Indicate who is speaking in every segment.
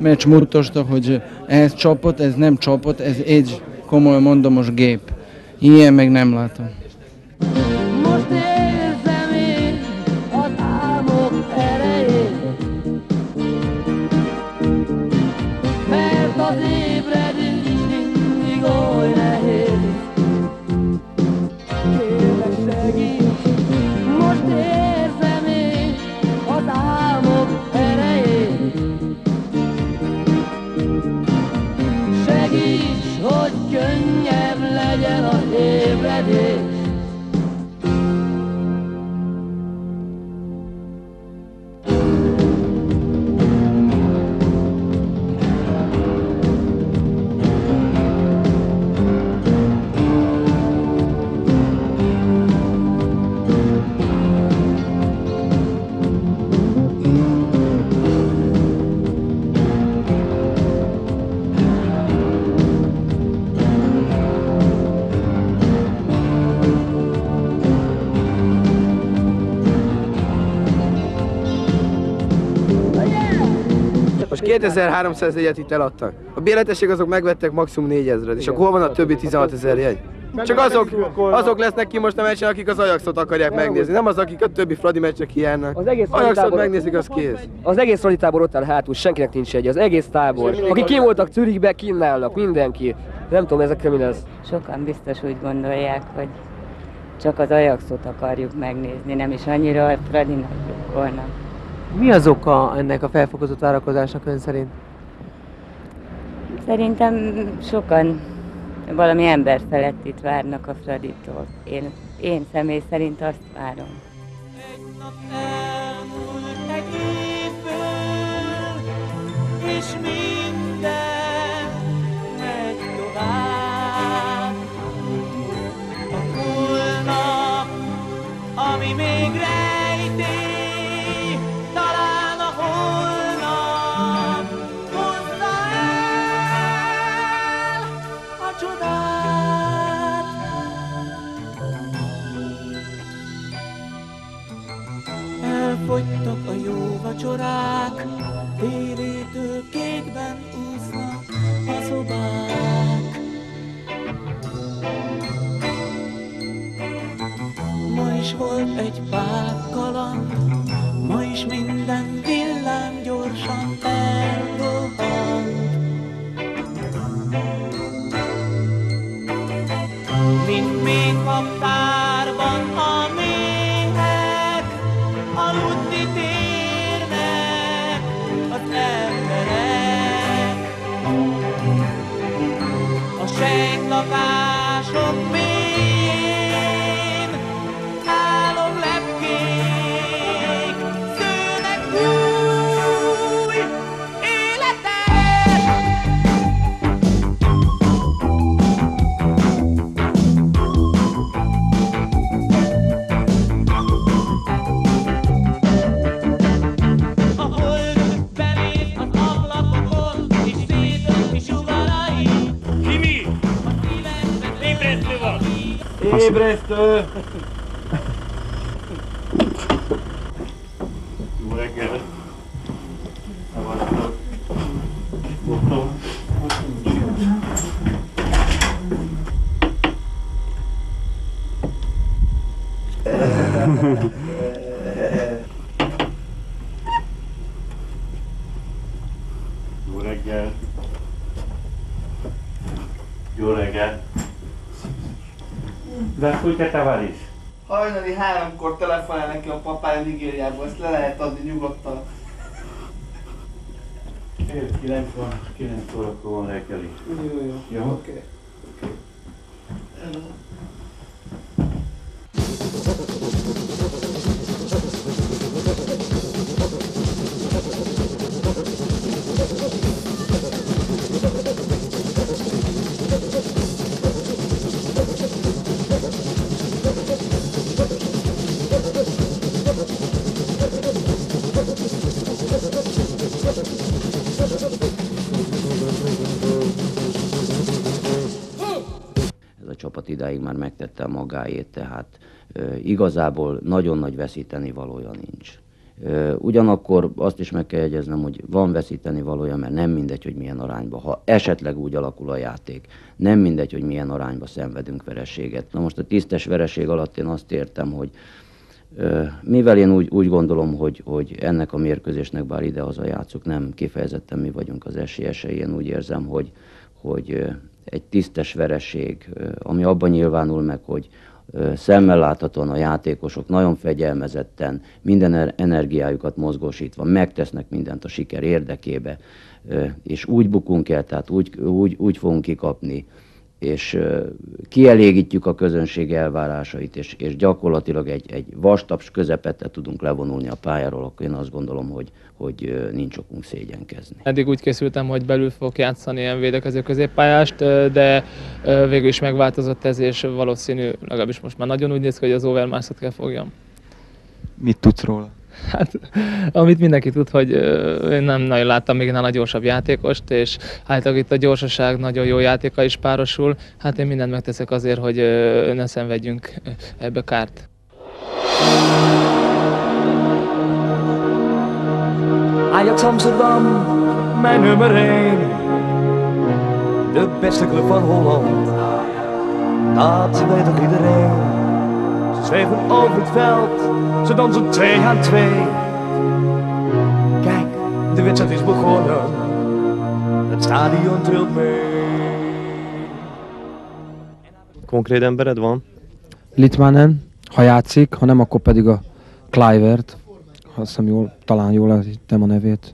Speaker 1: meccs mutatta, hogy ez csapat, ez nem csapat, ez egy, komolyan mondom, most gép. Ilyen meg nem látom.
Speaker 2: Most érzem én a támok erejét, mert az ébredés mindig oly nehéz. Kérlek segíts, most érzem én a támok erejét. Segíts, hogy könnyebb legyen az ébredés.
Speaker 3: Most 2300 jegyet itt eladtak. A bérletesség azok megvettek maximum 4000-et, és akkor hol van a többi 16 000 jegy? Csak azok lesznek ki most a meccsen, akik az Ajaxot akarják megnézni, nem az, akik a többi Fradi meccsre kijárnak. Az egész Ajaxot megnézik, az kész.
Speaker 4: Az egész Fradi tábor ott áll hátul, senkinek nincs egy, az egész tábor. Akik kim voltak Zürichbe, kínálnak, mindenki. Nem tudom, ezekkel mi lesz.
Speaker 5: Sokan biztos úgy gondolják, hogy csak az Ajaxot akarjuk megnézni, nem is annyira a Fradinak drukkolnak.
Speaker 6: Mi az oka ennek a felfokozott várakozásnak ön szerint?
Speaker 5: Szerintem sokan valami emberfelettit várnak a Fraditól. Én személy szerint azt várom.
Speaker 2: Egy nap elmúlt egy évből, és minden megy tovább. A holnap, ami még rejtély, talán a holnap hozza el a csodát. Elfogytak a jó vacsorák, télétől kékben úsznak a szobák. Ma is volt egy pár kaland, ma is minden villám gyorsan elrohant. Mint még kaptárban a méhek, aludni térnek az emberek. A sejtlakások mélyén álomlepkék szőnek új életet. A hold belép az ablakokon, és szétölti sugarai.
Speaker 7: Ki mi?
Speaker 2: A szívemben
Speaker 7: Ébresztő van!
Speaker 3: Ébresztő!
Speaker 7: Jó reggel! Szavaztok! Otthon! Jó reggel! Jó reggel! Здравствуйте, товарищ!
Speaker 3: Hajnali 3-kor telefonál nekem a papája Nigériából, ezt le lehet adni nyugodtan.
Speaker 7: Fél 9 van, 9 órakor van reggeli.
Speaker 3: Jó.
Speaker 7: Oké.
Speaker 8: Csapat idáig már megtette a magáét, tehát igazából nagyon nagy veszíteni valója nincs. Ugyanakkor azt is meg kell jegyeznem, hogy van veszíteni valója, mert nem mindegy, hogy milyen arányba, ha esetleg úgy alakul a játék, nem mindegy, hogy milyen arányba szenvedünk vereséget. Na most a tisztes vereség alatt én azt értem, hogy mivel én úgy gondolom, hogy ennek a mérkőzésnek, bár idehaza játszuk, nem kifejezetten mi vagyunk az esélyesei, én úgy érzem, hogy egy tisztes vereség, ami abban nyilvánul meg, hogy szemmel láthatóan a játékosok nagyon fegyelmezetten, minden energiájukat mozgósítva megtesznek mindent a siker érdekébe, és úgy bukunk el, tehát úgy fogunk kikapni, és kielégítjük a közönség elvárásait, és gyakorlatilag egy vastaps közepette tudunk levonulni a pályáról, akkor én azt gondolom, hogy nincs okunk szégyenkezni.
Speaker 9: Eddig úgy készültem, hogy belül fogok játszani ilyen védekező középpályást, de végül is megváltozott ez, és valószínű, legalábbis most már nagyon úgy néz ki, hogy az Overmars-ot kell fogjam.
Speaker 10: Mit tudsz róla?
Speaker 9: Hát, amit mindenki tud, hogy én nem nagyon láttam még nála gyorsabb játékost, és általában itt a gyorsaság nagyon jó játéka is párosul. Hát én mindent megteszek azért, hogy ne szenvedjünk ebbe kárt.
Speaker 2: Ajax Amsterdam, mijn nummer 1. De beste club van Holland, dat weet toch iedereen. Ze zweven over het veld, ze dansen 2 aan 2. Kijk, de wedstrijd is begonnen, het stadion trilt mee.
Speaker 11: Konkrét embered van?
Speaker 12: Litmanen, ha játszik, ha nem, akkor pedig a Kluivert. Azt hiszem talán jól ejtettem a nevét.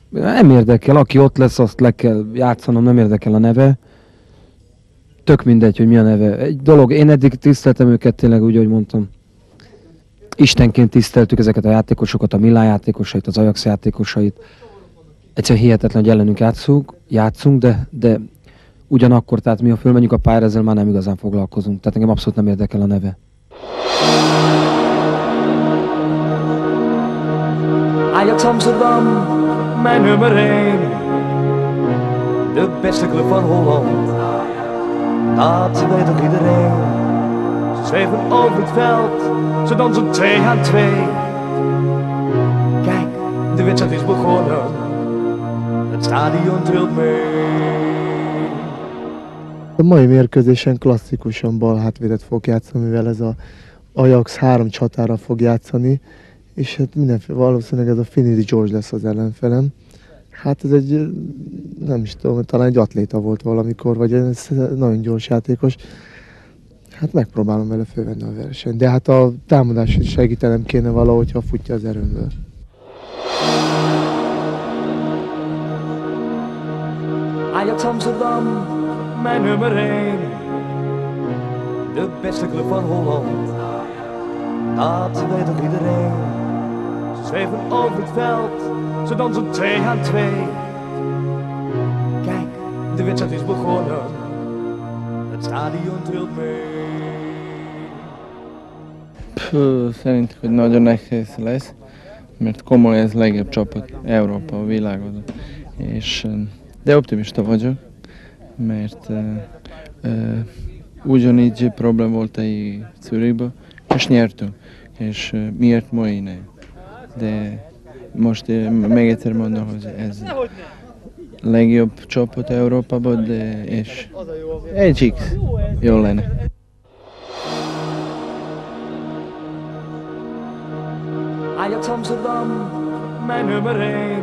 Speaker 12: Nem érdekel, aki ott lesz, azt le kell játszanom, nem érdekel a neve. Tök mindegy, hogy mi a neve. Egy dolog, én eddig tiszteltem őket tényleg úgy, ahogy mondtam. Istenként tiszteltük ezeket a játékosokat, a Milán játékosait, az Ajax játékosait. Egyszerűen hihetetlen, hogy ellenünk játszunk, de ugyanakkor, tehát mi ha fölmenjünk a pályára, ezzel már nem igazán foglalkozunk. Tehát engem abszolút nem érdekel a neve.
Speaker 2: Ajax Amsterdam, mijn nummer 1. De beste club van Holland, dat weet toch iedereen. Ze zweven over het veld, ze dansen 2 aan 2. Kijk, de wedstrijd is begonnen, het stadion trilt mee.
Speaker 13: A mai mérkőzésen klasszikusan bal hátvédet fog játszani, mivel ez az Ajax 3 csatára fog játszani, és hát mindenféle valószínűleg ez a Finidi George lesz az ellenfelem. Hát ez egy, nem is tudom, talán egy atléta volt valamikor, vagy ez nagyon gyors játékos. Hát megpróbálom vele fölvenni a versenyt, de hát a támadásra segítenem kéne valahogy, ha futja az erőmből.
Speaker 2: Ajax Amsterdam, mijn nummer 1. De beste club van Holland, dat weet toch iedereen. Ze zweven over het veld, ze dansen 2 aan 2. Kijk, de wedstrijd is begonnen, het stadion trilt mee.
Speaker 1: Szerintem, hogy nagyon nehéz lesz, mert komoly ez legjobb csapat Európa a világon. De optimista vagyok, mert ugyanígy problém volt egy Zürichben, és nyertünk, és miért ma én nem. De most még egyszer mondom, hogy ez legjobb csapat Európában, de és egy X jó lenne.
Speaker 2: Ajax Amsterdam, mijn nummer 1.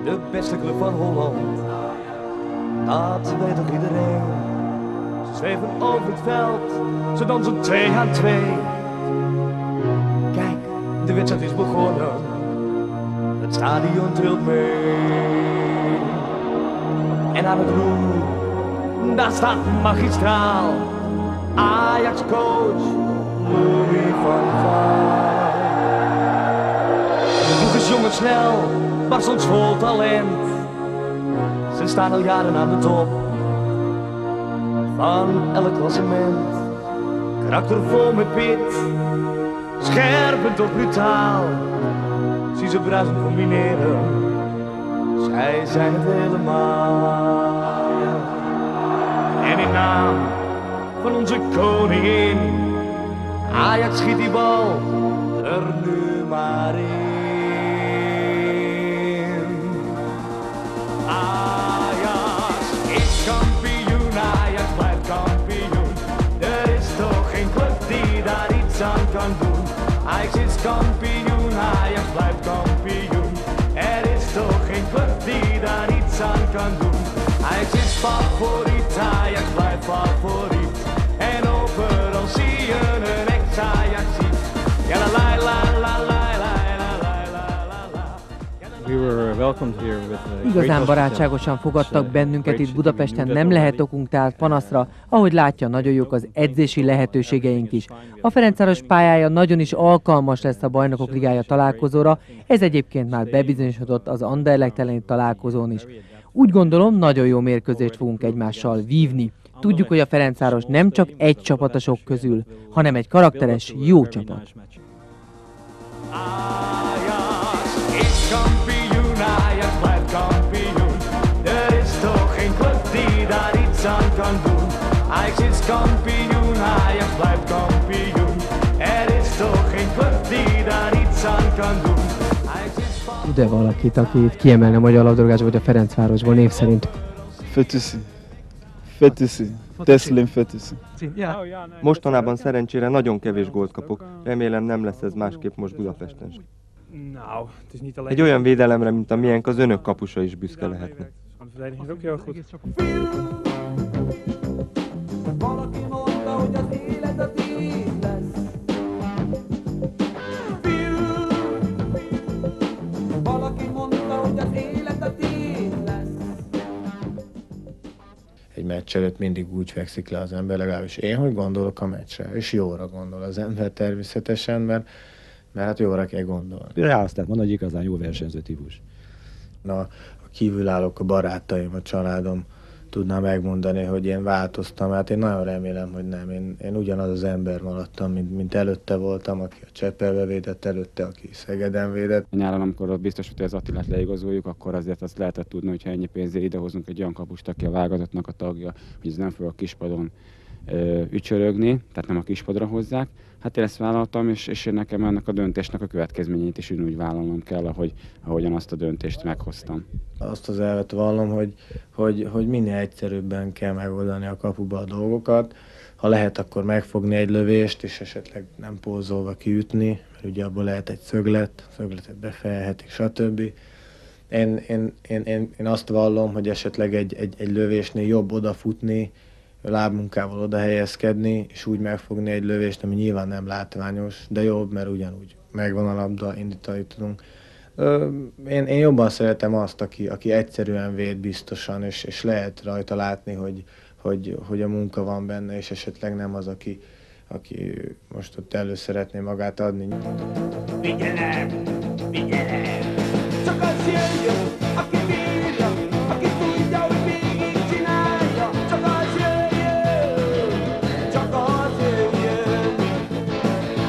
Speaker 2: De beste club van Holland, dat weet toch iedereen. Ze zweven over het veld, ze dansen 2 aan 2. Kijk, de wedstrijd is begonnen, het stadion trilt mee. En aan het roer, daar staat magistraal, Ajax-coach Louis van Gaal. De ploeg is jong en snel, maar soms vol talent. Ze staan al jaren aan de top van elk klassement. Karaktervol met pit, scherp en toch brutaal. Zie ze bruisend combineren, zij zijn het helemaal. En in naam van onze koningin, Ajax schiet die bal er nu maar één. Ajax is kampioen, Ajax blijft kampioen. Er is toch geen club die daar iets aan kan doen. Ajax is kampioen, Ajax blijft kampioen. Er is toch geen club die daar iets aan kan doen. Ajax is favoriet, Ajax blijft favoriet. En overal zie je een ex-Ajaxiet. Ja la la la la la la la la la.
Speaker 14: We were welcomed here with
Speaker 6: Igazán barátságosan fogadtak bennünket itt Budapesten, nem lehet okunk tehát panaszra, ahogy látja, nagyon jók az edzési lehetőségeink is. A Ferencváros pályája nagyon is alkalmas lesz a Bajnokok Ligája találkozóra, ez egyébként már bebizonyosodott az Anderlecht elleni találkozón is. Úgy gondolom, nagyon jó mérkőzést fogunk egymással vívni. Tudjuk, hogy a Ferencváros nem csak egy csapat a sok közül, hanem egy karakteres, jó csapat.
Speaker 2: Is kampioen, Ajax blijft kampioen. Er is toch geen club die daar iets aan kan doen. Ajax is kampioen, Ajax blijft kampioen. Er is toch geen club die daar iets aan kan doen.
Speaker 6: Tud-e valakit, akit kiemelne a magyar labdarúgásból vagy a Ferencvárosból név szerint?
Speaker 10: Fetisi. Teslin Fetisi.
Speaker 11: Mostanában szerencsére nagyon kevés gólt kapok. Remélem nem lesz ez másképp most Budapesten. Egy olyan védelemre, mint a miénk, az önök kapusa is büszke lehetne.
Speaker 2: Valaki mondta, hogy az élet a tiéd lesz. Valaki mondta, hogy az élet a tiéd lesz.
Speaker 15: Egy meccs előtt mindig úgy fekszik le az ember, legalábbis én, hogy gondolok a meccsre, és jóra gondol az ember természetesen, mert hát jóra kell gondolni.
Speaker 16: Azt lehet mondani, hogy igazán jó versenyző típus.
Speaker 15: A kívülállók, a barátaim, a családom tudná megmondani, hogy én változtam. Hát én nagyon remélem, hogy nem. Én ugyanaz az ember maradtam, mint előtte voltam, aki a Csepelbe védett, előtte, aki Szegeden védett.
Speaker 17: Nyáron, amikor ott biztos, hogy az Attilát leigazoljuk, akkor azért azt lehetett tudni, hogyha ennyi pénzért idehozunk egy olyan kapust, aki a válogatottnak a tagja, hogy ez nem fog a kispadon ücsörögni, tehát nem a kispadra hozzák. Hát én ezt vállaltam, és én nekem ennek a döntésnek a következményét is úgy vállalnom kell, ahogyan azt a döntést meghoztam.
Speaker 15: Azt az elvet vallom, hogy minél egyszerűbben kell megoldani a kapuba a dolgokat. Ha lehet, akkor megfogni egy lövést, és esetleg nem pózolva kiütni, mert ugye abból lehet egy szögletet befejelhetik, stb. Én azt vallom, hogy esetleg egy lövésnél jobb odafutni, lábmunkával oda helyezkedni, és úgy megfogni egy lövést, ami nyilván nem látványos, de jobb, mert ugyanúgy megvan a labda, indítani tudunk. Én jobban szeretem azt, aki egyszerűen véd biztosan, és lehet rajta látni, hogy a munka van benne, és esetleg nem az, aki most ott elő szeretné magát adni.
Speaker 2: Figyelem! Figyelem! Csak az jöjjön, aki bírja, aki tudja, hogy végig csinálja. Csak az jöjjön, csak az jöjjön.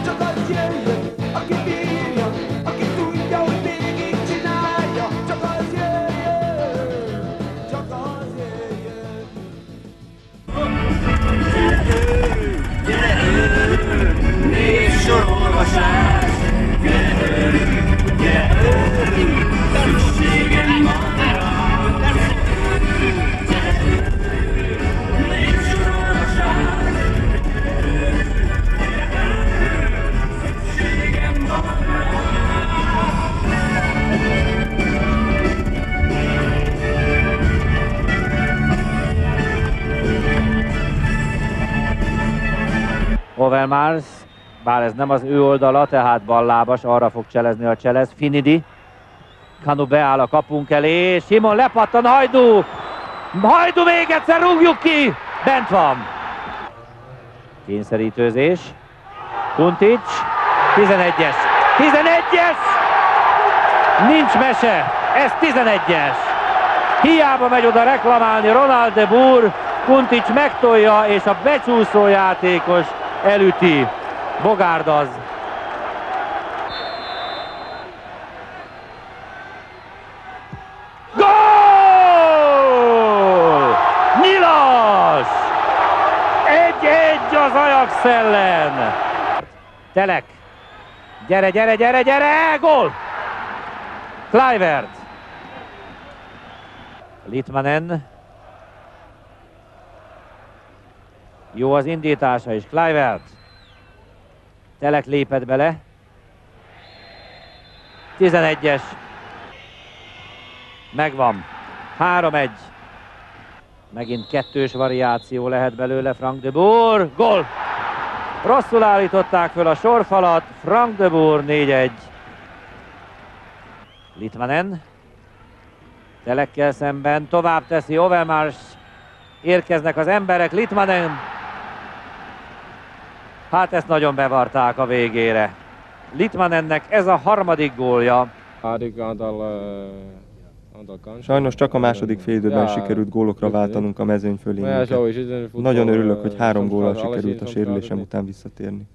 Speaker 2: Csak az jöjjön, aki bírja, aki tudja, hogy végig csinálja. Csak az jöjjön, csak az jöjjön. Négy sorolvasás!
Speaker 18: Overmars, bár ez nem az ő oldala, tehát ballábas, arra fog cselezni a cselez. Finidi, Kanu beáll a kapunk elé, Simon lepattan, Hajdú! Hajdú még egyszer, rúgjuk ki! Bent van! Kényszerítőzés, Kuntics, 11-es, 11-es! Nincs mese, ez 11-es! Hiába megy oda reklamálni Ronald de Boer, Kuntics megtolja, és a becsúszó játékos elüti. Bogárd az. Gól! Nyilas! 1-1 az Ajax ellen. Telek. Gyere, gyere, gyere, gyere! Gól! Kluivert. Litmanen. Jó az indítása is. Kluivert. Telek lépett bele. 11-es. Megvan. 3-1. Megint kettős variáció lehet belőle. Frank de Boer. Gól! Rosszul állították föl a sorfalat. Frank de Boer 4-1. Litmanen. Telekkel szemben. Tovább teszi Overmars. Érkeznek az emberek. Litmanen. Hát ezt nagyon bevarták a végére. Litmanennek ez a harmadik gólja.
Speaker 11: Sajnos csak a második félidőben sikerült gólokra váltanunk a mezőny fölé. Nagyon örülök, hogy 3 góllal sikerült a sérülésem után visszatérni.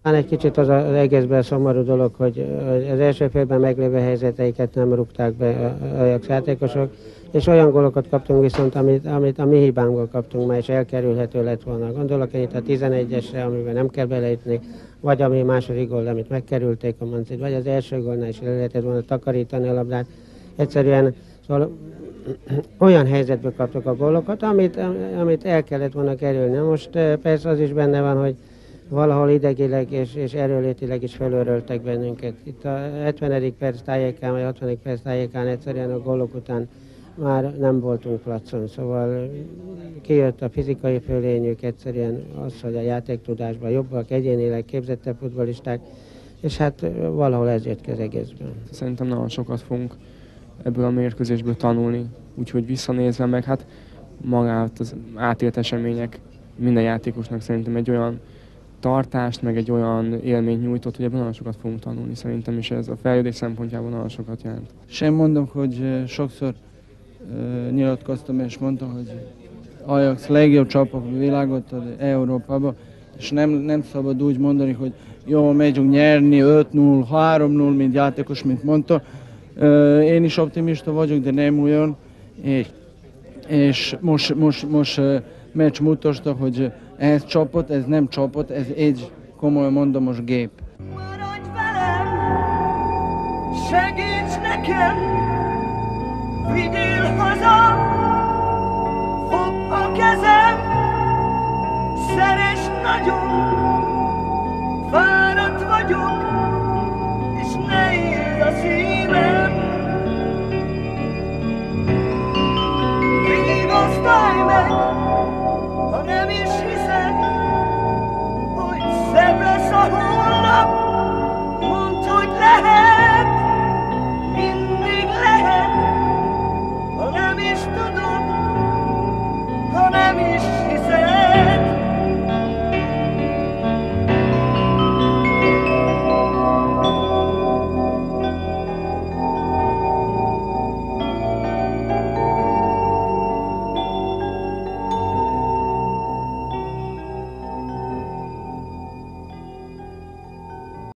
Speaker 19: Van egy kicsit az egészben szomorú dolog, hogy az első félben meglévő helyzeteiket nem rúgták be a Ajax játékosok, és olyan gólokat kaptunk viszont, amit a mi hibánkból kaptunk már, és elkerülhető lett volna. Gondolok én itt a 11-esre, amiben nem kell beleütni, vagy a mi második gól, amit megkerülték a Mancit, vagy az első gólnál is le lehetett volna takarítani a labdát. Egyszerűen szóval olyan helyzetből kaptuk a gólokat, amit el kellett volna kerülni. Most persze az is benne van, hogy valahol idegileg és erőlétileg is felőröltek bennünket. Itt a 70. perc tájékán, vagy 60. perc tájékán egyszerűen a gólok után már nem voltunk placon, szóval kijött a fizikai fölényük, egyszerűen az, hogy a játéktudásban jobbak, egyénileg képzettebb futballisták, és hát valahol ez jött ki az egészből.
Speaker 20: Szerintem nagyon sokat fogunk ebből a mérkőzésből tanulni, úgyhogy visszanézve meg, hát magát az átélt események minden játékosnak szerintem egy olyan tartást, meg egy olyan élményt nyújtott, hogy ebből nagyon sokat fogunk tanulni szerintem, és ez a fejlődés szempontjából nagyon sokat jelent.
Speaker 1: Sem mondom, hogy sokszor nyilatkoztam és mondtam, hogy Ajax legjobb csapat a világot, Európában, és nem szabad úgy mondani, hogy jó, megyünk nyerni 5-0, 3-0, mint játékos, mint mondta. Én is optimista vagyok, de nem olyan. És most meccs mutatta, hogy ez csapat, ez nem csapat, ez egy, komolyan mondom, most gép.
Speaker 2: Maradj velem, segíts nekem, vigyél haza, fogd a kezem, szeress nagyon.